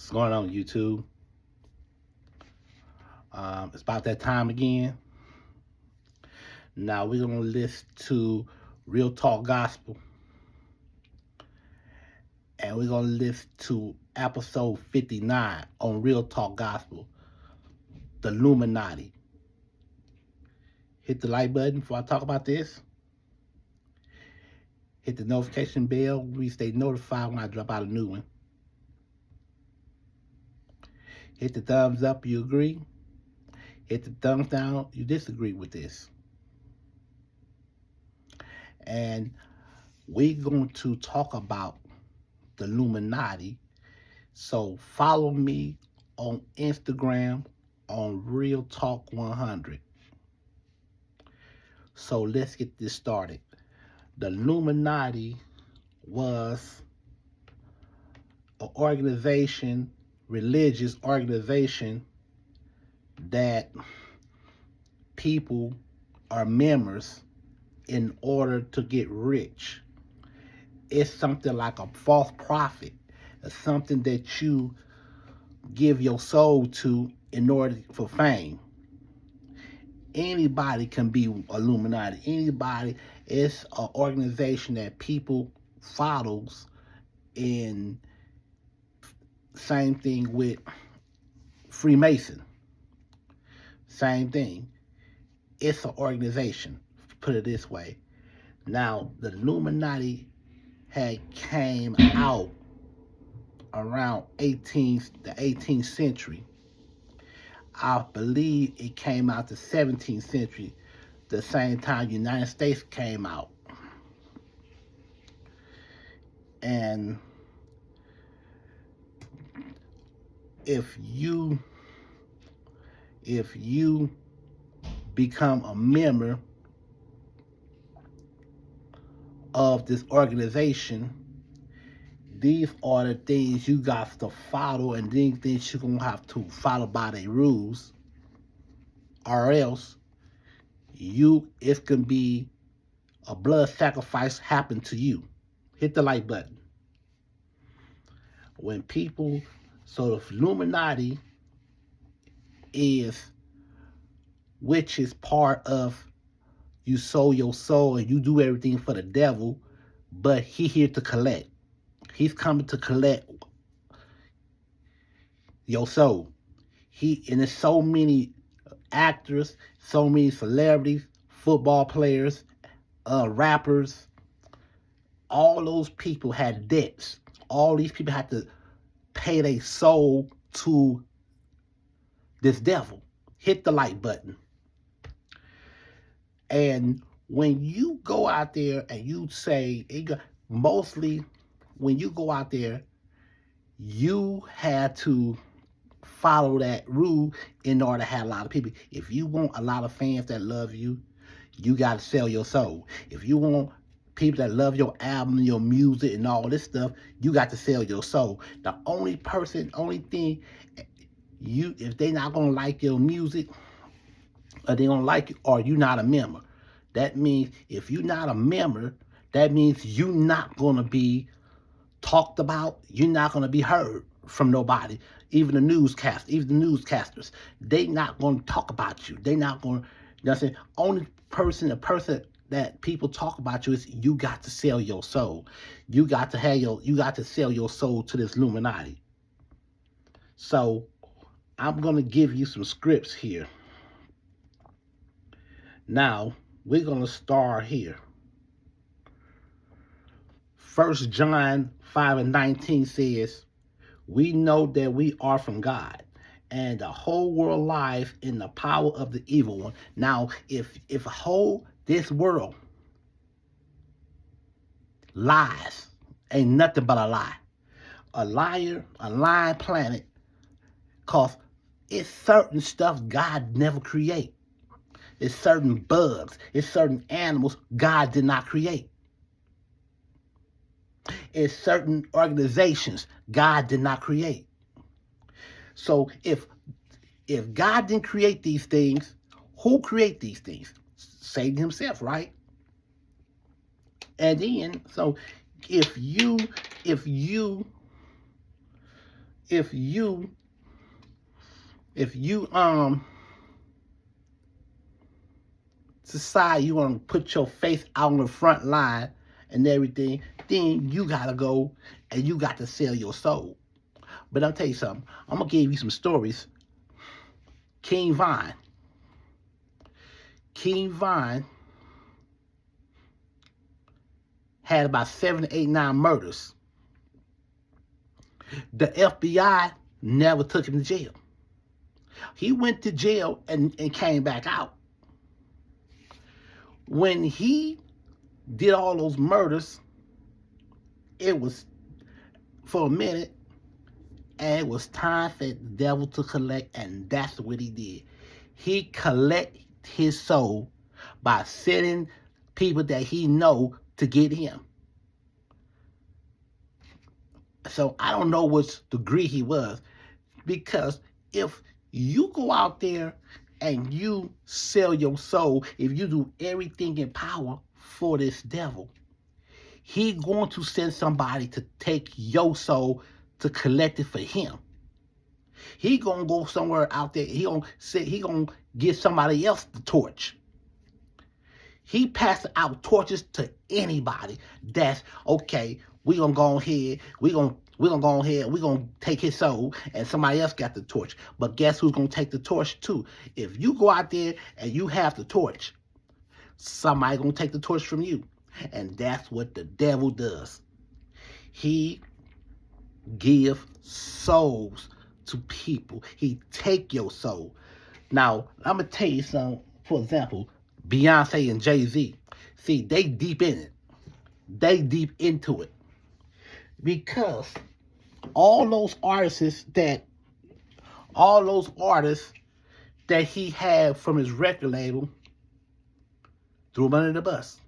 What's going on, YouTube? It's about that time again. Now we're gonna listen to Real Talk Gospel, and we're gonna listen to episode 59 on Real Talk Gospel, the Illuminati. Hit the like button before I talk about this. Hit the notification bell. We stay notified when I drop out a new one. Hit the thumbs up, you agree. Hit the thumbs down, you disagree with this. And we're going to talk about the Illuminati. So follow me on Instagram on Real Talk 100. So let's get this started. The Illuminati was an organization, religious organization, that people are members in order to get rich. It's something like a false prophet. It's something that you give your soul to in order for fame. Anybody can be Illuminati. Anybody. It's an organization that people follows. And same thing with Freemason. Same thing. It's an organization, put it this way. Now, the Illuminati had came out around the 18th century. I believe it came out the 17th century, the same time the United States came out. And if you become a member of this organization, these are the things you got to follow, and these things you're going to have to follow by their rules, or else it's going to be a blood sacrifice happen to you. Hit the like button. When people, so the Illuminati is, which is part of, you sold your soul and you do everything for the devil, but he here to collect. He's coming to collect your soul. And there's so many actors, so many celebrities, football players, rappers. All those people had debts. All these people had to pay their soul to this devil. Hit the like button. And when you go out there and you say, mostly when you go out there, you had to follow that rule in order to have a lot of people. If you want a lot of fans that love you, you got to sell your soul. If you want people that love your album, your music, and all this stuff, you got to sell your soul. The only thing, if they not going to like your music, or they don't like you, or you're not a member. That means if you're not a member, that means you're not going to be talked about. You're not going to be heard from nobody. Even the newscasters, they not going to talk about you. They not going to, you know what I'm saying? Only person that people talk about you is you got to sell your soul. You got to sell your soul to this Illuminati. So I'm going to give you some scripts here. Now, we're going to start here. 1 John 5:19 says, we know that we are from God, and the whole world lies in the power of the evil one. Now, if this world lies, ain't nothing but a lie. A liar, a lying planet, because it's certain stuff God never create. It's certain bugs, it's certain animals God did not create. It's certain organizations God did not create. So if God didn't create these things, who create these things? Satan himself, right? And then, so if you if you decide you want to put your face out on the front line and everything, then you gotta go and you got to sell your soul. But I'll tell you something. I'm gonna give you some stories. King Von had about 7, 8, 9 murders. The FBI never took him to jail. He went to jail and came back out. When he did all those murders, it was for a minute, and it was time for the devil to collect, and that's what he did. He collected his soul by sending people that he know to get him. So I don't know which degree he was, because if you go out there and you sell your soul, if you do everything in power for this devil, he going to send somebody to take your soul to collect it for him. He gonna go somewhere out there. He gonna get somebody else the torch. He passes out torches to anybody that's okay. We gonna go ahead. We gonna go ahead. We gonna take his soul, and somebody else got the torch. But guess who's gonna take the torch too? If you go out there and you have the torch, somebody gonna take the torch from you, and that's what the devil does. He give souls to people. He take your soul. Now I'm gonna tell you something. For example, Beyonce and Jay-Z. See, they deep in it. They deep into it. Because all those artists that he had from his record label threw him under the bus.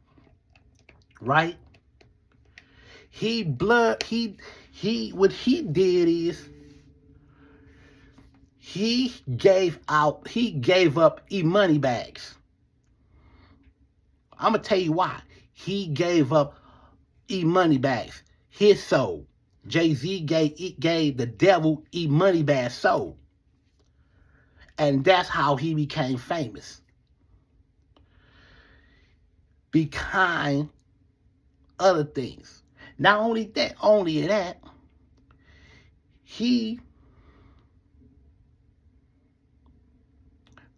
Right? What he did is he gave up e-money bags. I'm gonna tell you why. He gave up e-money bags, his soul. Jay-Z gave the devil e-money bag soul. And that's how he became famous. Behind other things. Not only that,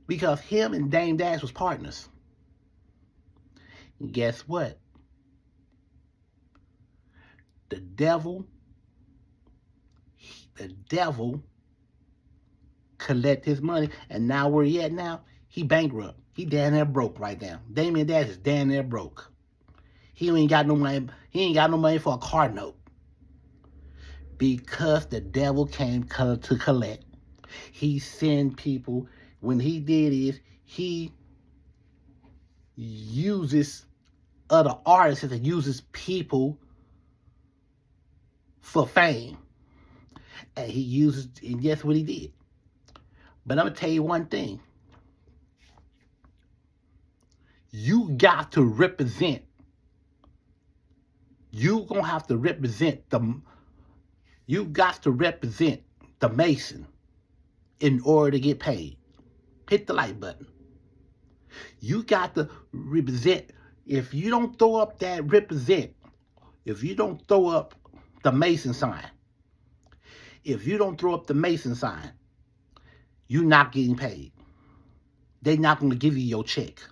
because him and Dame Dash was partners. And guess what? The devil collect his money, and now where he at now? He bankrupt. He damn near broke right now. Damian Dash is damn near broke. He ain't got no money. He ain't got no money for a car note. Because the devil came to collect. He sent people. When he did is he uses other artists and uses people for fame. And guess what he did? But I'm gonna tell you one thing. You got to represent. You gonna have to represent the. You got to represent the Mason in order to get paid. Hit the like button. You got to represent. If you don't throw up that represent, if you don't throw up the Mason sign, you're not getting paid. They're not going to give you your check.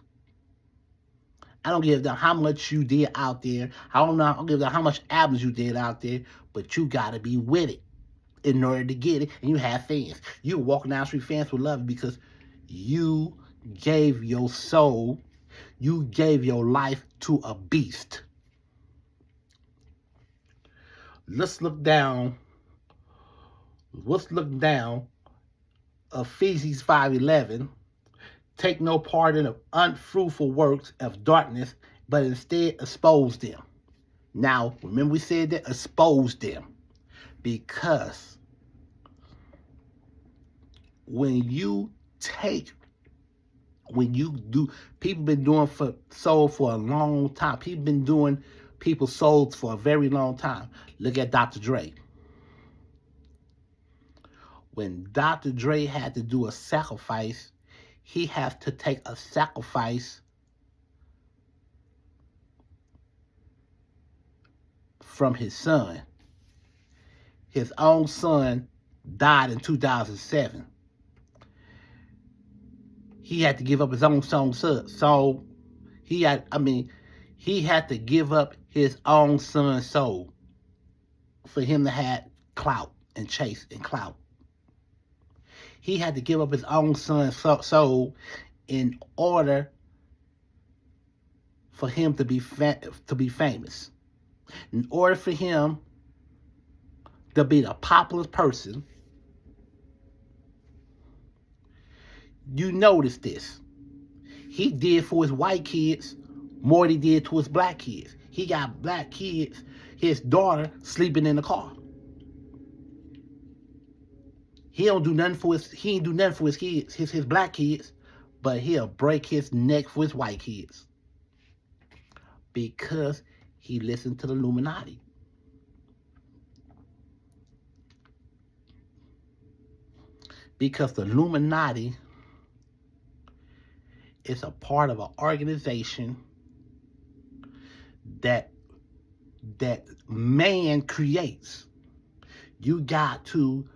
I don't give a damn how much you did out there. I don't give a damn how much albums you did out there, but you got to be with it in order to get it, and you have fans. You walking down the street, fans will love you because you gave your soul, you gave your life to a beast. Let's look down. Ephesians 5:11. Take no part in the unfruitful works of darkness, but instead expose them. Now, remember we said that expose them. Because when you do, people been doing soul for a long time. People been doing people's souls for a very long time. Look at Dr. Dre. When Dr. Dre had to do a sacrifice, he has to take a sacrifice from his son. His own son died in 2007. He had to give up his own son. So he had to give up his own son's soul for him to have clout and chase and clout. He had to give up his own son's soul in order for him to be famous. In order for him to be the popular person, you notice this. He did for his white kids more than he did to his black kids. He got black kids, his daughter sleeping in the car. He ain't do nothing for his kids, his black kids, but he'll break his neck for his white kids. Because he listened to the Illuminati. Because the Illuminati is a part of an organization that man creates. You got to,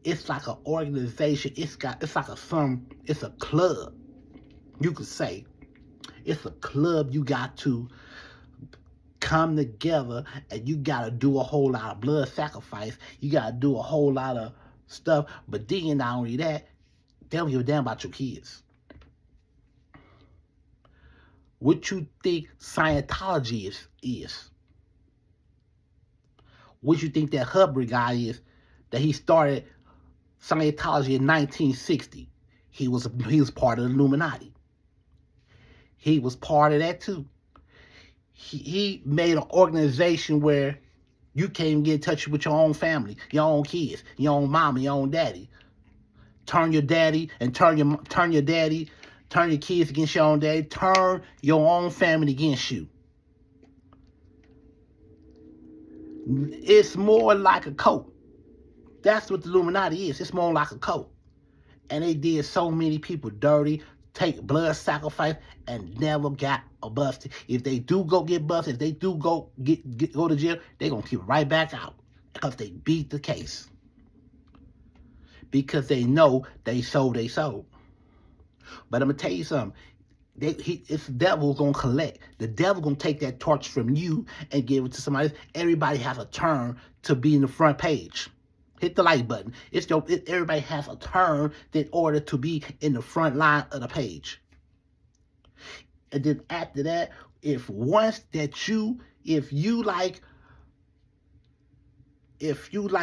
it's like an organization, it's a club. You could say it's a club. You got to come together and you got to do a whole lot of blood sacrifice. You got to do a whole lot of stuff. But then not only that, they don't give a damn about your kids. What you think Scientology is? What you think that Hubbard guy is? That he started Scientology in 1960. He was part of the Illuminati. He was part of that too. He made an organization where you can't even get in touch with your own family, your own kids, your own mama, your own daddy. Turn your daddy and turn your kids against your own daddy. Turn your own family against you. It's more like a cult. That's what the Illuminati is. It's more like a cult. And they did so many people dirty, take blood sacrifice, and never got a busted. If they do go get busted, if they do go to jail, they're going to keep right back out. Because they beat the case. Because they know they sold their soul. But I'm going to tell you something. It's the devil going to collect. The devil going to take that torch from you and give it to somebody else. Everybody has a turn to be in the front page. Hit the like button. Everybody has a turn in order to be in the front line of the page. And then after that, if you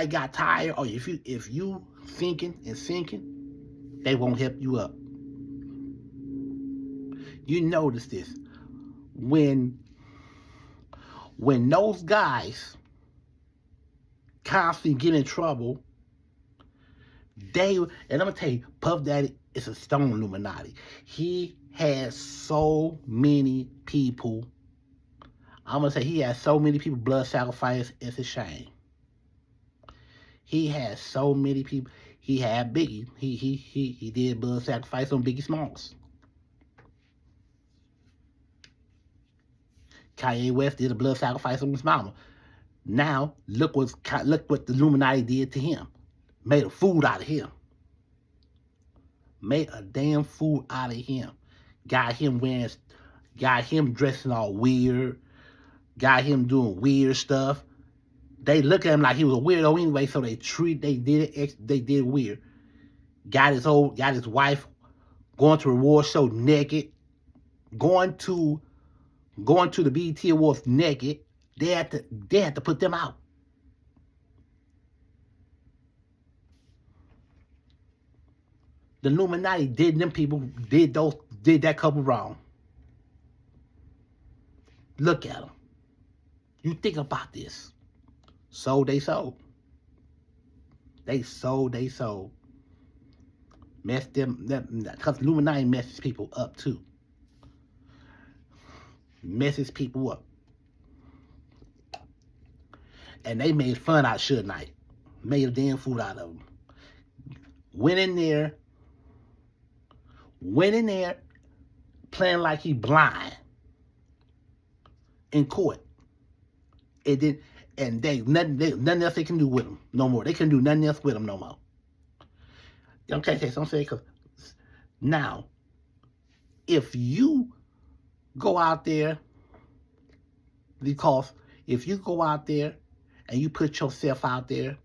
got tired, or if you sinking, they won't help you up. You notice this. When those guys constantly get in trouble, and I'm gonna tell you, Puff Daddy is a stone Illuminati. He has so many people. I'm gonna say he has so many people blood sacrifice. It's a shame. He has so many people. He had Biggie. He did blood sacrifice on Biggie Smalls. Kanye West did a blood sacrifice on his mama. Now, look what the Illuminati did to him. Made a fool out of him. Made a damn fool out of him. Got him dressing all weird. Got him doing weird stuff. They look at him like he was a weirdo anyway, so they did weird. Got his wife going to a award show naked. Going to the BET Awards naked. They had to put them out. The Illuminati did that couple wrong. Look at them. You think about this. Sold they sold. They sold. Messed them, because Illuminati messes people up too. Messes people up. And they made fun out of Suge Knight. Made a damn fool out of him. went in there, playing like he blind in court. It did, and nothing else they can do with him no more. They can do nothing else with him no more. Okay, so I'm saying, because now, if you go out there, because if you go out there and you put yourself out there,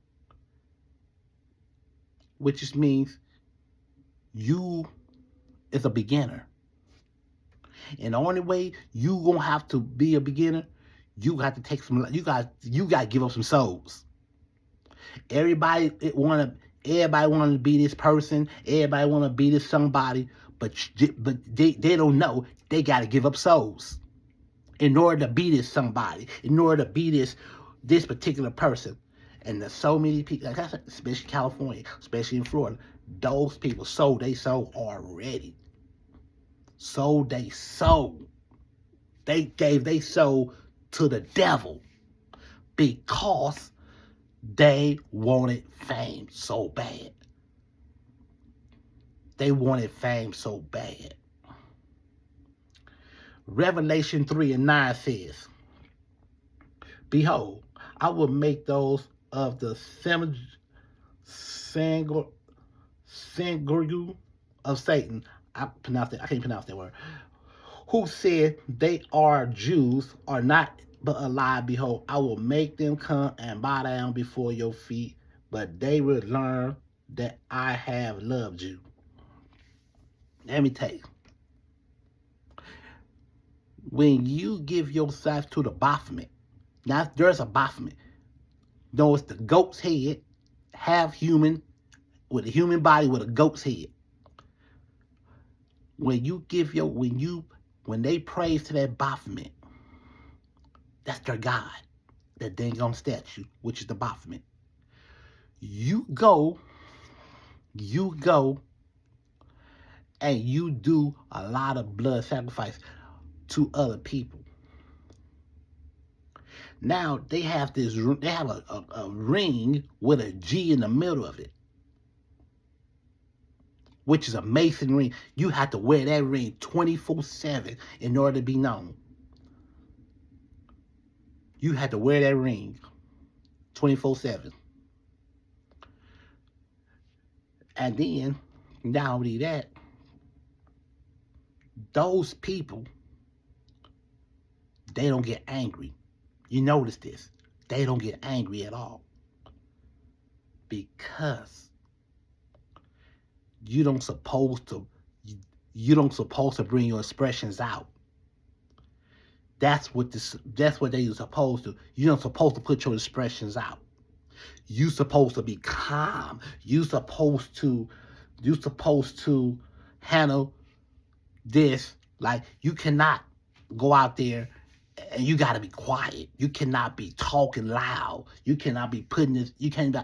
which just means you is a beginner. And the only way you gonna have to be a beginner, you got to take some. You got to give up some souls. Everybody wanna to be this person. Everybody wanna be this somebody, but they don't know they got to give up souls in order to be this somebody. In order to be this particular person. And there's so many people, like I said, especially California, especially in Florida, those people sold they soul already. Sold they soul. They gave they soul to the devil because they wanted fame so bad. They wanted fame so bad. Revelation 3:9 says, "Behold, I will make those of the synagogue of Satan," I can't pronounce that word, "who said they are Jews, are not but alive. Behold, I will make them come and bow down before your feet, but they will learn that I have loved you." Let me tell you, when you give yourself to the Baphomet, now there's a Baphomet. No, it's the goat's head, half human, with a human body with a goat's head. When they praise to that Baphomet, that's their God, that dang on statue, which is the Baphomet. You go and you do a lot of blood sacrifice to other people. Now they have a ring with a G in the middle of it, which is a Mason ring. You have to wear that ring 24/7 in order to be known. You had to wear that ring 24/7. And then, not only that, those people, they don't get angry. You notice this. They don't get angry at all. Because you don't supposed to bring your expressions out. That's what they are supposed to. You don't supposed to put your expressions out. You supposed to be calm. You supposed to handle this. Like, you cannot go out there and you got to be quiet. You cannot be talking loud. You cannot be putting this. You can't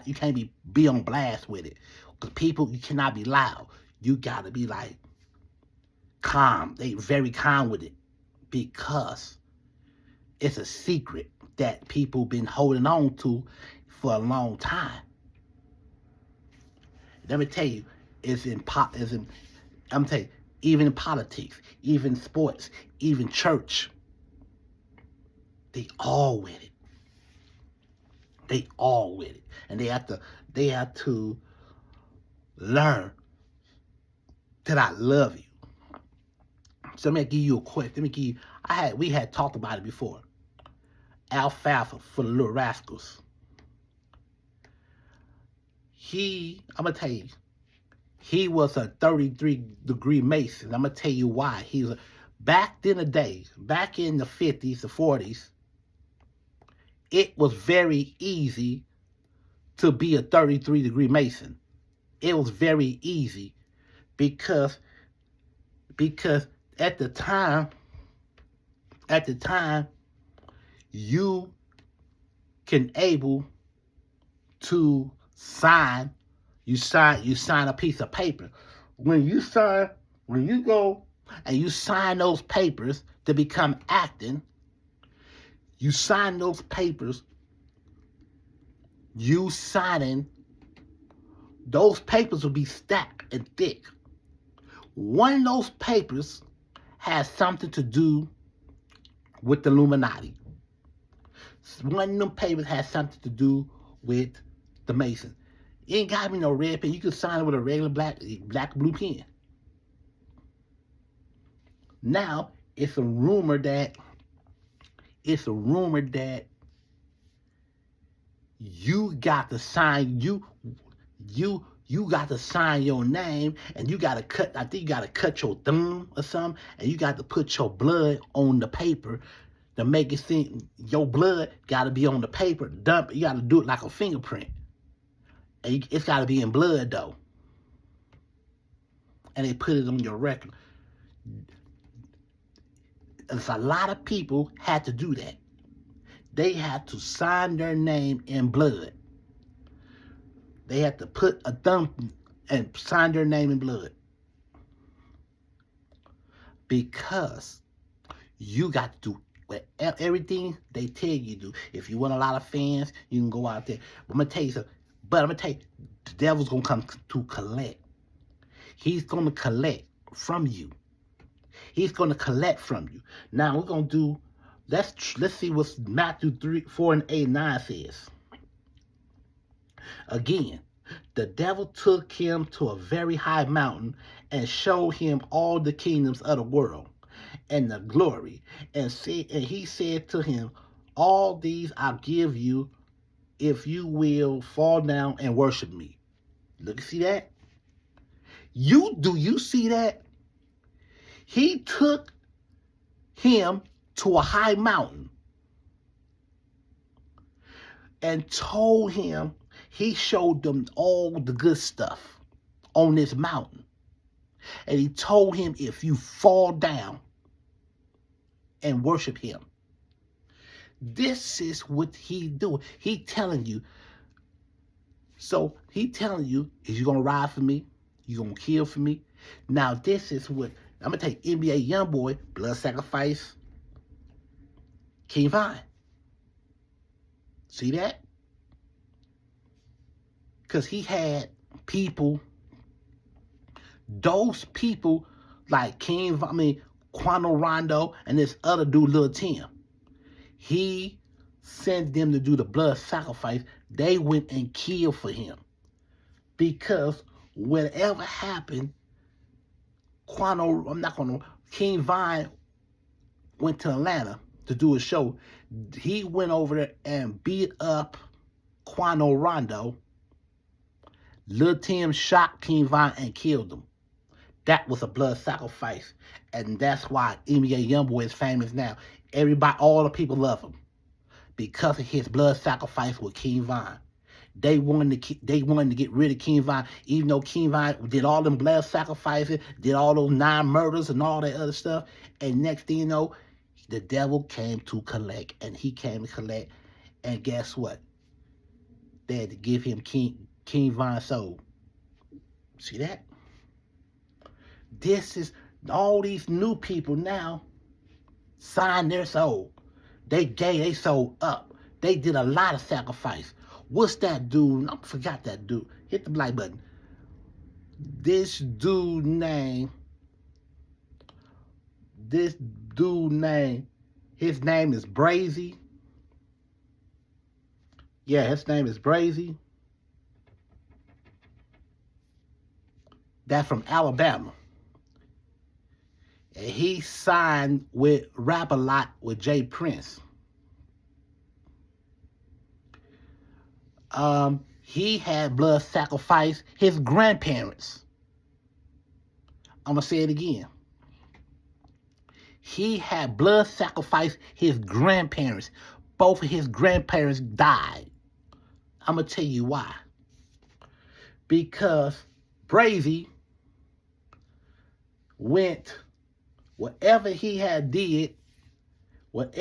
be on blast with it. Because people, you cannot be loud. You got to be like calm. They very calm with it, because it's a secret that people been holding on to for a long time. Let me tell you, I'm telling you, even in politics, even sports, even church, they all with it. They all with it. And they have to learn that I love you. So let me give you a quick. We had talked about it before. Alfalfa for the Little Rascals. I'm gonna tell you, he was a 33-degree Mason. I'm gonna tell you why. Back in the day, back in the 50s, the 40s, it was very easy to be a 33-degree Mason. It was very easy because at the time, you can able to sign a piece of paper. When you go and you sign those papers to become acting, you sign those papers, you signing those papers will be stacked and thick. One of those papers has something to do with the Illuminati. One of them papers has something to do with the Masons. It ain't gotta be no red pen. You can sign it with a regular black blue pen. Now it's a rumor that you got to sign you got to sign your name, and you got to cut. I think you got to cut your thumb or something, and you got to put your blood on the paper to make it seem your blood got to be on the paper. Dump. You got to do it like a fingerprint, and it's got to be in blood though. And they put it on your record. It's a lot of people had to do that. They had to sign their name in blood. They had to put a thumb and sign their name in blood. Because you got to do everything they tell you to do. If you want a lot of fans, you can go out there. But I'm going to tell you something. The devil's going to come to collect. He's going to collect from you. He's going to collect from you. Now, we're going to do, let's see what Matthew 3:4-8-9 says. Again, the devil took him to a very high mountain and showed him all the kingdoms of the world and the glory. And he said to him, all these I'll give you if you will fall down and worship me. Look, see that? Do you see that? He took him to a high mountain and told him, he showed them all the good stuff on this mountain. And he told him, if you fall down and worship him. This is what he doing. He telling you. So he telling you, is you going to ride for me? You going to kill for me? Now this is what, I'm going to take NBA Youngboy, blood sacrifice, King Vine. See that? Because he had people, those people like Quano Rondo and this other dude, Lil Tim. He sent them to do the blood sacrifice. They went and killed for him. Because whatever happened, King Vine went to Atlanta to do a show. He went over there and beat up Quano Rondo. Lil Tim shot King Vine and killed him. That was a blood sacrifice. And that's why NBA Youngboy is famous now. Everybody, all the people love him. Because of his blood sacrifice with King Vine. They wanted to get rid of King Vine, even though King Vine did all them blood sacrifices, did all those 9 murders and all that other stuff. And next thing you know, the devil came to collect. And he came to collect. And guess what? They had to give him King Vine's soul. See that? This is all these new people now signed their soul. They gave their soul up. They did a lot of sacrifice. What's that dude? I forgot that dude. Hit the like button. This dude name, his name is Brazy. Yeah, his name is Brazy. That's from Alabama. And he signed with Rap-A-Lot with Jay Prince. He had blood sacrifice his grandparents. I'm going to say it again. He had blood sacrifice his grandparents. Both of his grandparents died. I'm going to tell you why. Because Brazy went, whatever he had did, some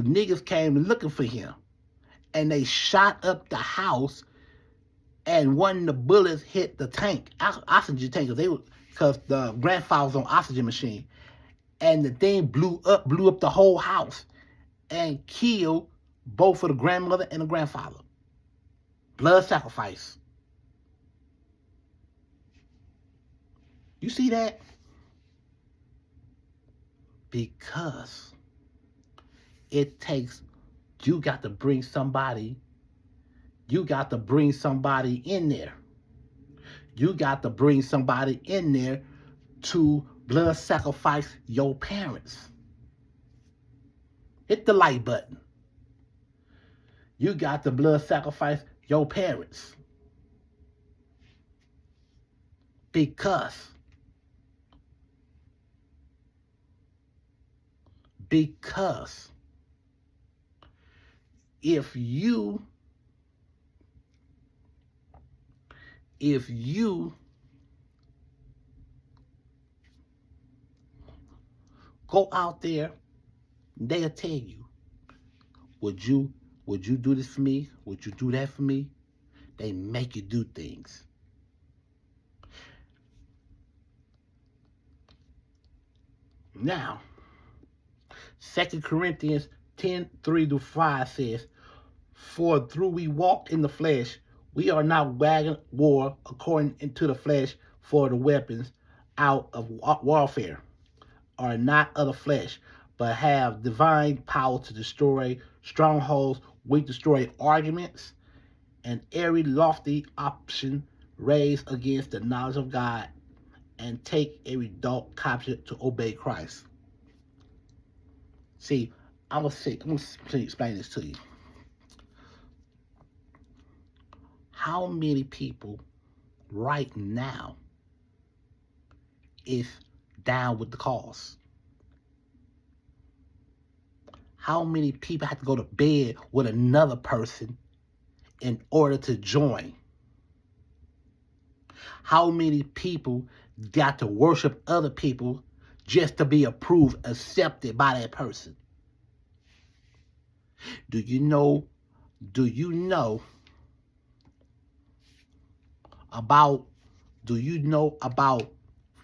niggas came looking for him. And they shot up the house, and one of the bullets hit the tank, oxygen tank, because the grandfather was on oxygen machine. And the thing blew up the whole house and killed both of the grandmother and the grandfather. Blood sacrifice. You see that? Because it takes, you got to bring somebody in there. You got to bring somebody in there to blood sacrifice your parents. Hit the like button. You got to blood sacrifice your parents. Because if you go out there, they'll tell you, would you do this for me? Would you do that for me? They make you do things. Now, 2 Corinthians 10:3-5 says, for though we walk in the flesh, we are not waging war according to the flesh, for the weapons out of warfare are not of the flesh, but have divine power to destroy strongholds. We destroy arguments and every lofty option raised against the knowledge of God, and take every thought captive to obey Christ. See, I'm going to explain this to you. How many people right now is down with the cause? How many people have to go to bed with another person in order to join? How many people got to worship other people just to be approved, accepted by that person? Do you know about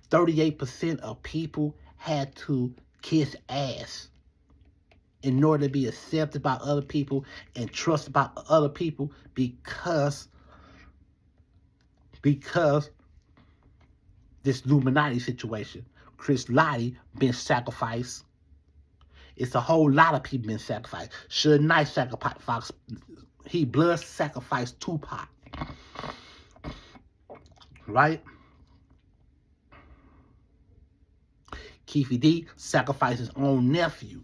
38% of people had to kiss ass in order to be accepted by other people and trusted by other people, because this Illuminati situation. Chris Lottie been sacrificed. It's a whole lot of people been sacrificed. Suge Knight sacrificed. He blood sacrificed Tupac. Right? Keefy D sacrificed his own nephew,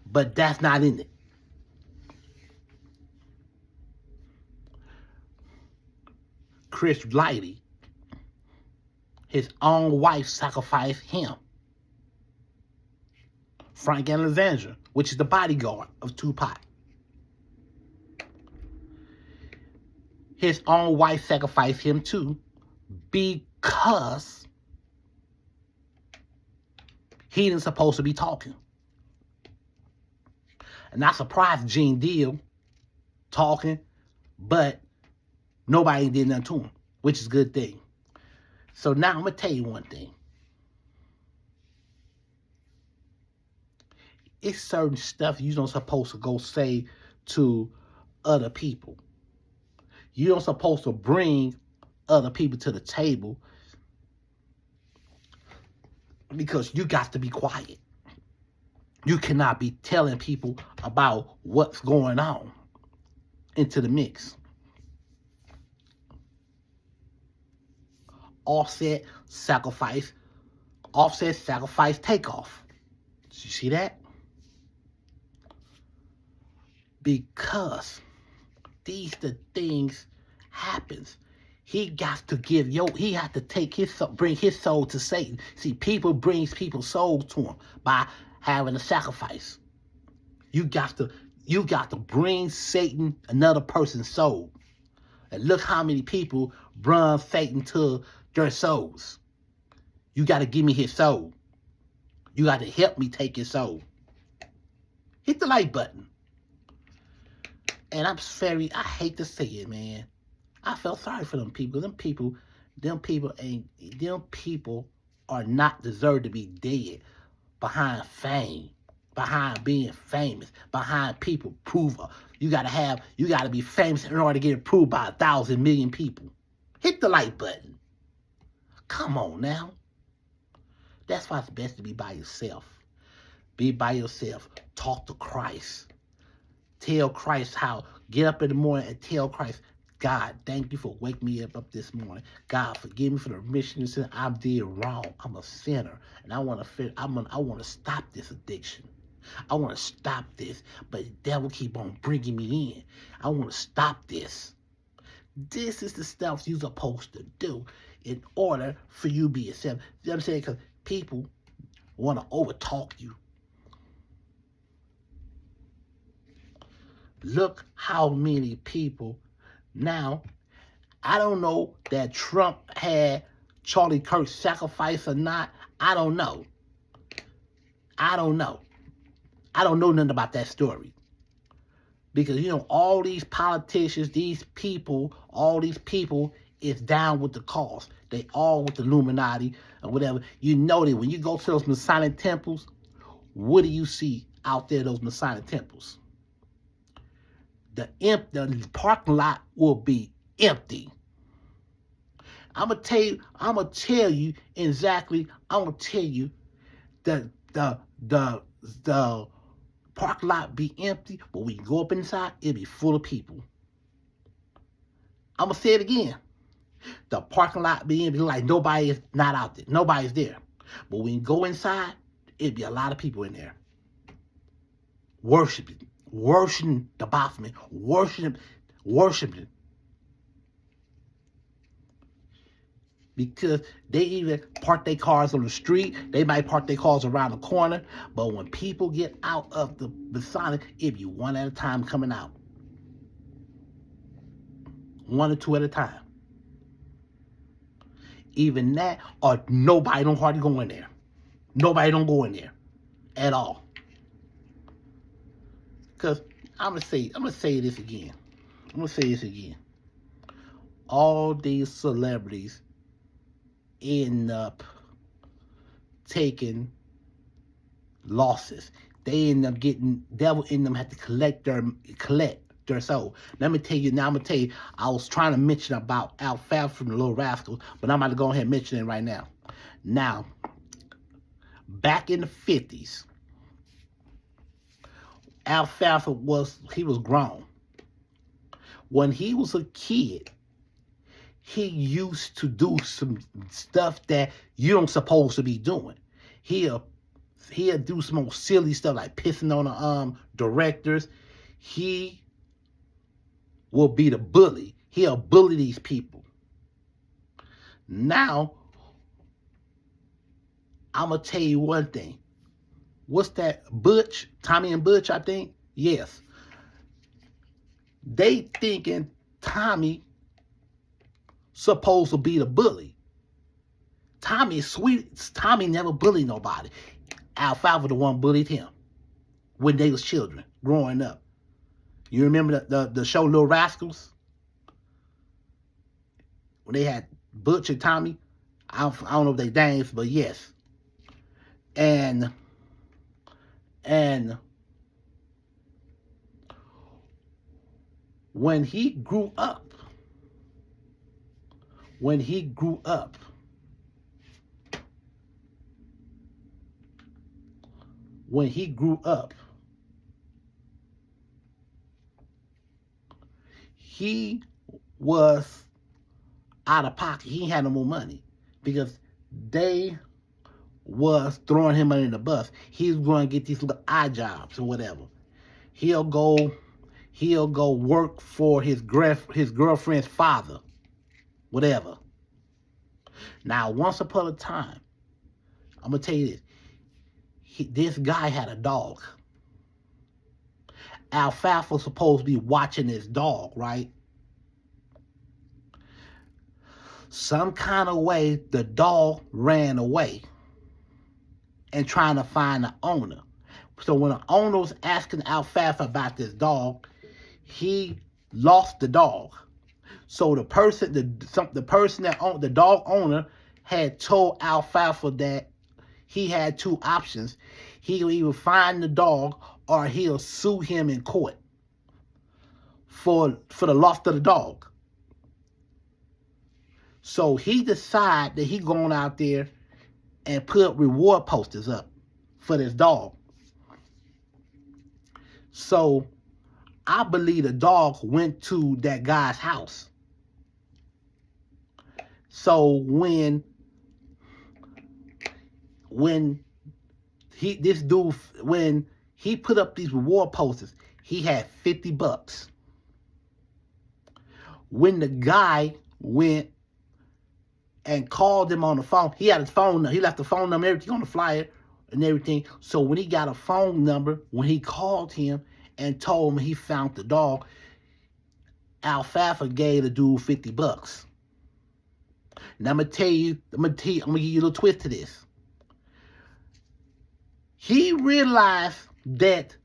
but that's not in it. Chris Lighty, his own wife sacrificed him. Frank Alexander, which is the bodyguard of Tupac, his own wife sacrificed him too, because he isn't supposed to be talking. And not surprised Gene Deal talking, but nobody did nothing to him, which is a good thing. So now I'm going to tell you one thing. It's certain stuff you don't supposed to go say to other people. You don't supposed to bring other people to the table, because you got to be quiet. You cannot be telling people about what's going on into the mix. Offset sacrifice Takeoff. Did you see that? Because these the things happens. He got to he had to take his soul, bring his soul to Satan. See, people brings people's souls to him by having a sacrifice. You got to bring Satan another person's soul. And look how many people bring Satan to their souls. You got to give me his soul. You got to help me take his soul. Hit the like button. And I hate to say it, man. I felt sorry for them people. Them people are not deserved to be dead behind fame, behind being famous, behind people You gotta be famous in order to get approved by 1,000 million people. Hit the like button. Come on now. That's why it's best to be by yourself. Be by yourself. Talk to Christ. Tell Christ how. Get up in the morning and tell Christ, God, thank you for waking me up this morning. God, forgive me for the remission of sin. I did wrong. I'm a sinner, and I want to stop this addiction. I want to stop this, but the devil keep on bringing me in. I want to stop this. This is the stuff you're supposed to do in order for you to be accepted. You know what I'm saying? Because people want to overtalk you. Look how many people now. I don't know that Trump had Charlie Kirk sacrifice or not. I don't know. I don't know nothing about that story. Because, all these politicians, all these people is down with the cause. They all with the Illuminati or whatever. You know that when you go to those Masonic temples, what do you see out there, those Masonic temples? The parking lot will be empty. I'm gonna tell you exactly. I'm gonna tell you the parking lot be empty, but when you go up inside, it'll be full of people. I'm gonna say it again. The parking lot be empty, like nobody is not out there. Nobody's there. But when you go inside, it'll be a lot of people in there. Worshiping the Baphomet, worshiping. Because they even park their cars on the street. They might park their cars around the corner. But when people get out of the Masonic, it be one at a time coming out. One or two at a time. Even that, or nobody don't hardly go in there. Nobody don't go in there at all. Because I'm gonna say this again. All these celebrities end up taking losses. They end up getting, devil in them have to collect their soul. Let me tell you, I was trying to mention about Alfalfa from the Little Rascals, but I'm about to go ahead and mention it right now. Now, back in the 50s, Alfalfa was grown. When he was a kid, he used to do some stuff that you don't supposed to be doing. He'll do some more silly stuff like pissing on the directors. He will be the bully. He'll bully these people. Now, I'm gonna tell you one thing. What's that? Butch, Tommy and Butch, I think. Yes. They thinking Tommy supposed to be the bully. Tommy is sweet. Tommy never bullied nobody. Alfalfa the one bullied him when they was children, growing up. You remember the show Little Rascals? When they had Butch and Tommy? I don't know if they danced, but yes. And when he grew up, he was out of pocket. He had no more money because they was throwing him under the bus. He's going to get these little odd jobs or whatever. He'll go work for his girlfriend's father, whatever. Now, once upon a time, I'm gonna tell you this. This guy had a dog. Alfalfa was supposed to be watching his dog, right? Some kind of way, the dog ran away and trying to find the owner. So when the owner was asking Alfalfa about this dog, he lost the dog. So the person that owned the dog owner had told Alfalfa that he had two options. He'll either find the dog or he'll sue him in court. for the loss of the dog. So he decided that he going out there and put reward posters up for this dog. So I believe the dog went to that guy's house. So when he put up these reward posters, he had $50. When the guy went and called him on the phone, he had his phone number. He left the phone number, everything on the flyer and everything. So when he got a phone number, when he called him and told him he found the dog, Alfalfa gave the dude $50. Now I'm gonna give you a little twist to this. He realized that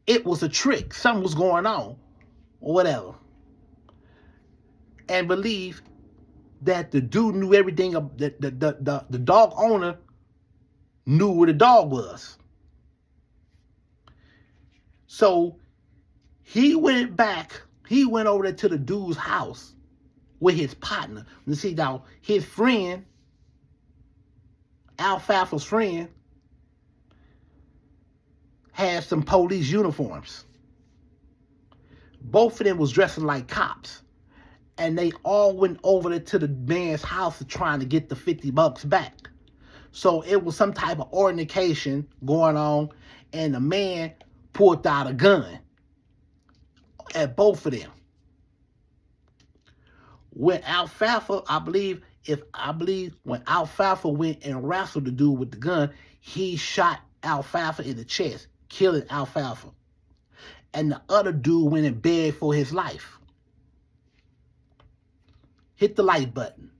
it was a trick, something was going on, or whatever, and believed that the dude knew everything. The dog owner knew where the dog was. So he went over there to the dude's house with his partner. You see now, his friend, Alfalfa's friend, had some police uniforms. Both of them was dressing like cops. And they all went over there to the man's house trying to get the $50 back. So it was some type of altercation going on, and the man pulled out a gun at both of them. When Alfalfa, when Alfalfa went and wrestled the dude with the gun, he shot Alfalfa in the chest, killing Alfalfa. And the other dude went and begged for his life. Hit the like button.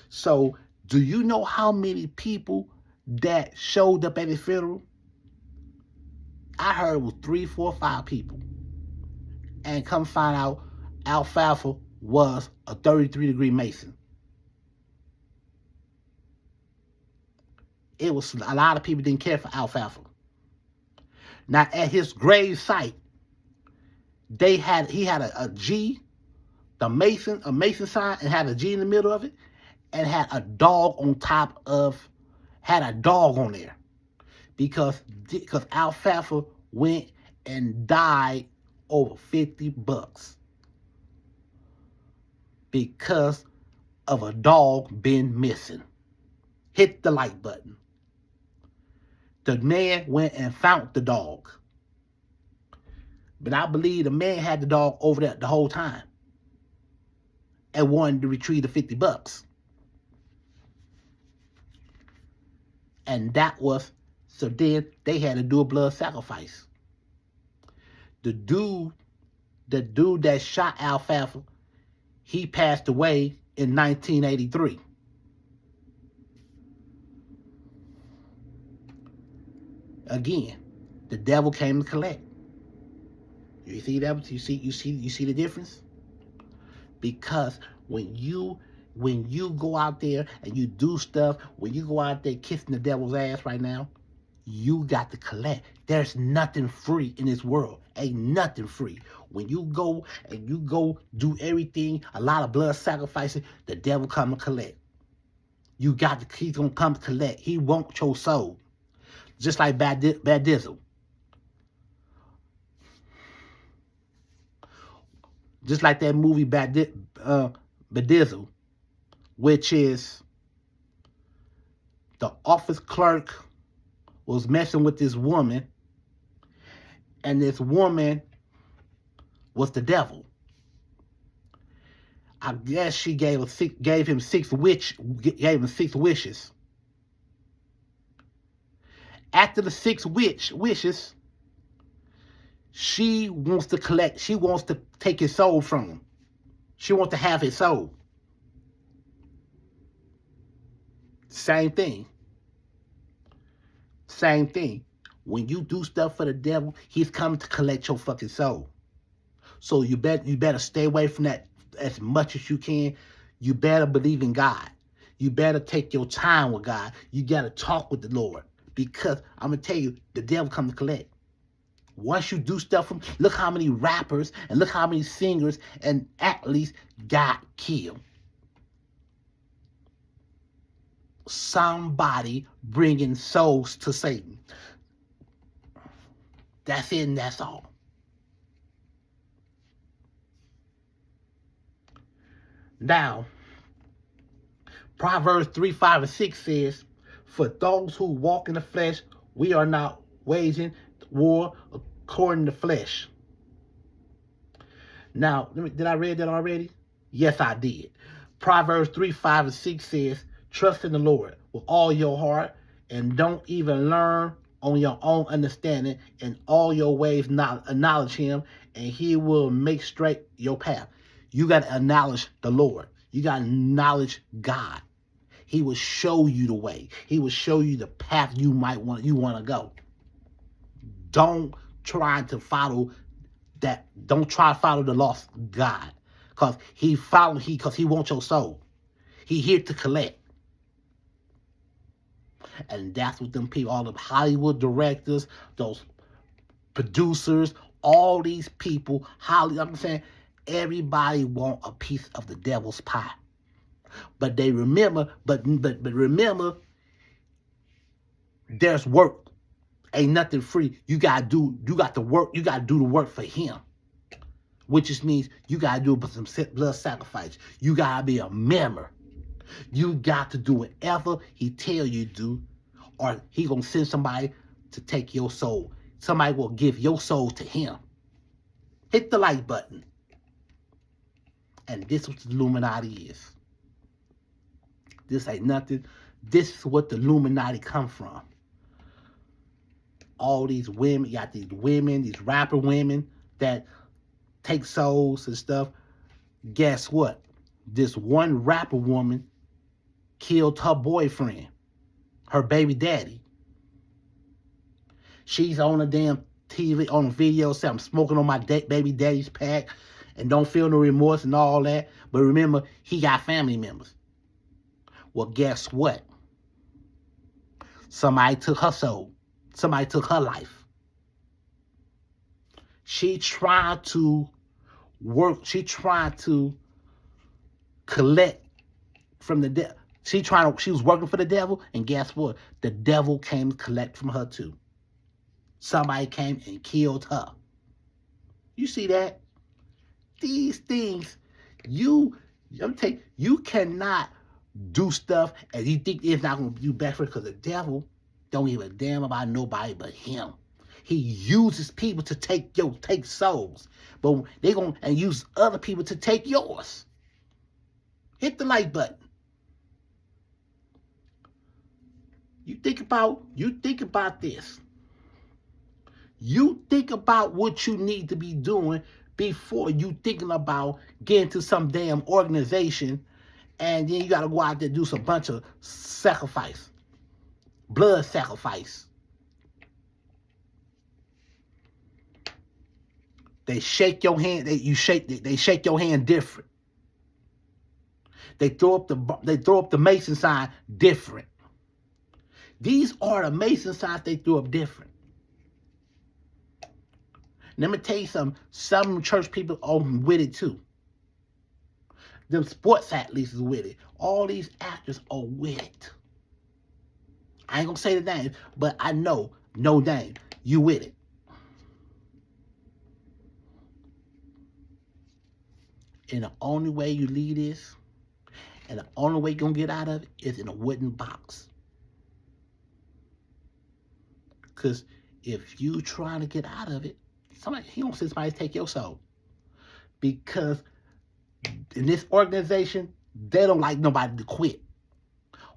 So, do you know how many people that showed up at his funeral? I heard it was 3, 4, 5 people. And come find out, Alfalfa was a 33-degree Mason. It was a lot of people didn't care for Alfalfa. Now at his grave site, he had a G, a Mason sign, and had a G in the middle of it, and had a dog on there, because Alfalfa went and died over $50 because of a dog being missing. Hit the like button. The man went and found the dog. But I believe the man had the dog over there the whole time and wanted to retrieve the $50. And so then they had to do a blood sacrifice. The dude that shot Alfalfa, he passed away in 1983. Again, the devil came to collect. You see that? You see the difference? Because when you go out there and you do stuff, when you go out there kissing the devil's ass right now, you got to collect. There's nothing free in this world. Ain't nothing free. When you go do everything, a lot of blood sacrificing, the devil come and collect. He's gonna come to collect. He wants your soul. Just like Bad Dizzle. Just like that movie Bad Dizzle, which is the office clerk was messing with this woman, and this woman was the devil. I guess she gave him six wishes. After the 6 wishes, she wants to collect. She wants to take his soul from him. She wants to have his soul. Same thing. Same thing. When you do stuff for the devil, he's coming to collect your fucking soul. So you better stay away from that as much as you can. You better believe in God. You better take your time with God. You got to talk with the Lord. Because I'm going to tell you, the devil comes to collect. Once you do stuff from, look how many rappers and look how many singers and athletes got killed. Somebody bringing souls to Satan. That's it and that's all. Now, Proverbs 3, 5, and 6 says, for those who walk in the flesh, we are not waging war according to the flesh. Now, did I read that already? Yes, I did. Proverbs 3, 5, and 6 says, trust in the Lord with all your heart and don't even learn on your own understanding. In all your ways acknowledge him and he will make straight your path. You got to acknowledge the Lord. You got to acknowledge God. He will show you the way. He will show you the path you want to go. Don't try to follow that. Don't try to follow the lost God. Because he wants your soul. He here to collect. And that's what them people, all the Hollywood directors, those producers, all these people, I'm saying, everybody want a piece of the devil's pie. But they remember, but remember, there's work. Ain't nothing free. You got to do the work for him. Which just means you got to do it with some blood sacrifice. You got to be a member. You got to do whatever he tell you to do, or he going to send somebody to take your soul. Somebody will give your soul to him. Hit the like button. And this is what the Illuminati is. This ain't nothing. This is what the Illuminati come from. All these women, you got these women, these rapper women that take souls and stuff. Guess what? This one rapper woman killed her boyfriend, her baby daddy. She's on the damn TV, on the video, saying I'm smoking on my baby daddy's pack and don't feel no remorse and all that. But remember, he got family members. Well, guess what? Somebody took her soul. Somebody took her life. She tried to work. She tried to collect from the devil. She was working for the devil, and guess what? The devil came to collect from her too. Somebody came and killed her. You see that? These things, you cannot do stuff and you think it's not going to do better because the devil don't give a damn about nobody but him. He uses people to take souls, but they're going to use other people to take yours. Hit the like button. You think about this. You think about what you need to be doing before you thinking about getting to some damn organization, and then you got to go out there and do some bunch of sacrifice, blood sacrifice. They shake your hand. They shake your hand different. They throw up the Mason sign different. These are the Mason signs they threw up different. Let me tell you something. Some church people are with it too. Them sports athletes is with it. All these actors are with it. I ain't gonna say the name, but I know no name. You with it. And the only way you leave this, and the only way you're gonna get out of it is in a wooden box. Because if you trying to get out of it, he don't send somebody to take your soul. Because in this organization, they don't like nobody to quit.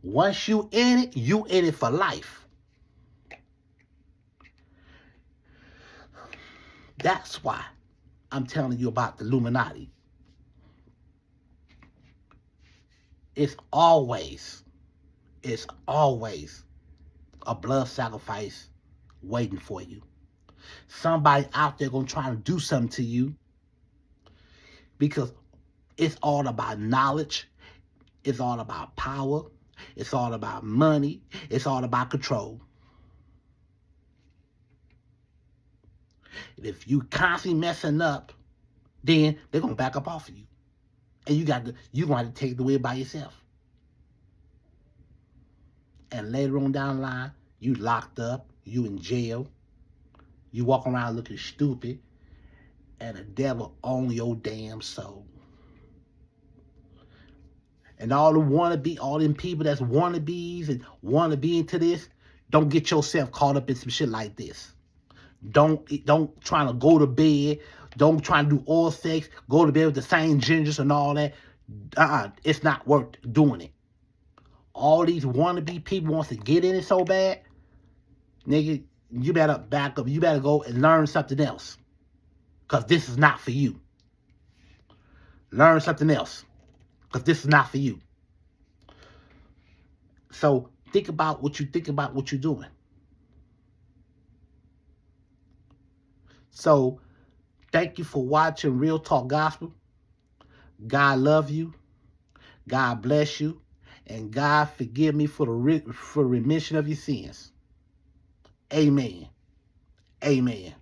Once you in it for life. That's why I'm telling you about the Illuminati. It's always a blood sacrifice waiting for you. Somebody out there gonna try to do something to you, because it's all about knowledge. It's all about power. It's all about money. It's all about control. And if you constantly messing up, then they're gonna back up off of you. And you're gonna have to take the wheel by yourself. And later on down the line, you locked up, you in jail, you walk around looking stupid, and the devil on your damn soul. And all them people that's wannabes and wanna be into this, don't get yourself caught up in some shit like this. Don't try to go to bed. Don't try to do oral sex. Go to bed with the same gingers and all that. It's not worth doing it. All these wannabe people wants to get in it so bad, nigga, you better back up. You better go and learn something else. Because this is not for you. Learn something else. Because this is not for you. So think about what you're doing. So thank you for watching Real Talk Gospel. God love you. God bless you. And God forgive me for remission of your sins. Amen. Amen.